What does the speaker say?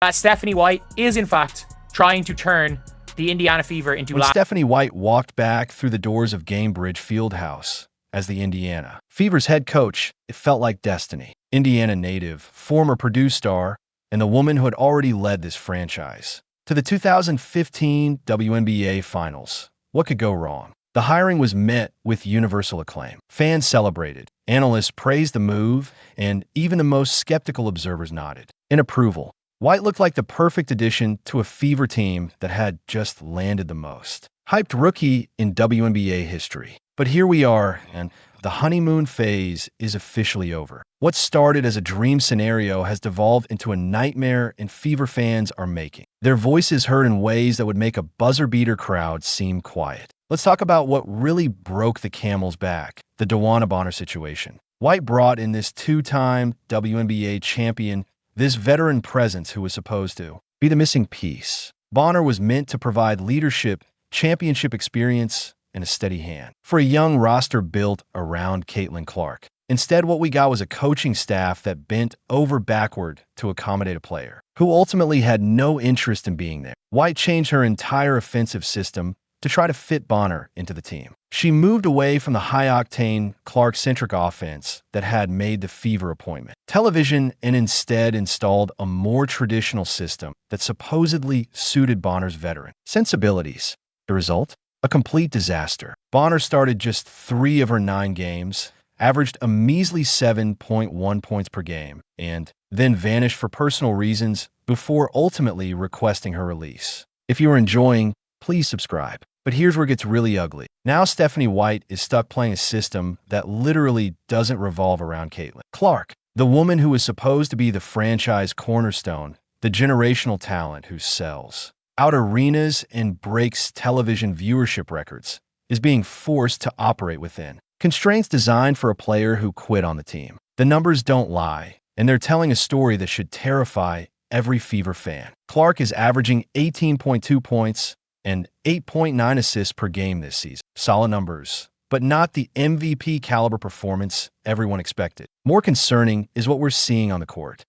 that Stephanie White is, in fact, trying to turn the Indiana Fever into When Stephanie White walked back through the doors of Gamebridge Fieldhouse as the Indiana Fever's head coach, it felt like destiny. Indiana native, former Purdue star, and the woman who had already led this franchise to the 2015 WNBA Finals. What could go wrong? The hiring was met with universal acclaim. Fans celebrated, analysts praised the move, and even the most skeptical observers nodded in approval. White looked like the perfect addition to a Fever team that had just landed the most hyped rookie in WNBA history. But here we are, and the honeymoon phase is officially over. What started as a dream scenario has devolved into a nightmare, and Fever fans are making their voices heard in ways that would make a buzzer-beater crowd seem quiet. Let's talk about what really broke the camel's back, the DeWanna Bonner situation. White brought in this two-time WNBA champion, this veteran presence who was supposed to be the missing piece. Bonner was meant to provide leadership, championship experience, and a steady hand for a young roster built around Caitlin Clark. Instead, what we got was a coaching staff that bent over backward to accommodate a player who ultimately had no interest in being there. White changed her entire offensive system to try to fit Bonner into the team. She moved away from the high-octane, Clark-centric offense that had made the Fever appointment television and instead installed a more traditional system that supposedly suited Bonner's veteran sensibilities. The result? A complete disaster. Bonner started just 3 of her 9 games, averaged a measly 7.1 points per game, and then vanished for personal reasons before ultimately requesting her release. If you are enjoying, please subscribe. But here's where it gets really ugly. Now Stephanie White is stuck playing a system that literally doesn't revolve around Caitlin Clark, the woman who is supposed to be the franchise cornerstone, the generational talent who sells out arenas and breaks television viewership records, is being forced to operate within constraints designed for a player who quit on the team. The numbers don't lie, and they're telling a story that should terrify every Fever fan. Clark is averaging 18.2 points and 8.9 assists per game this season. Solid numbers, but not the MVP caliber performance everyone expected. More concerning is what we're seeing on the court.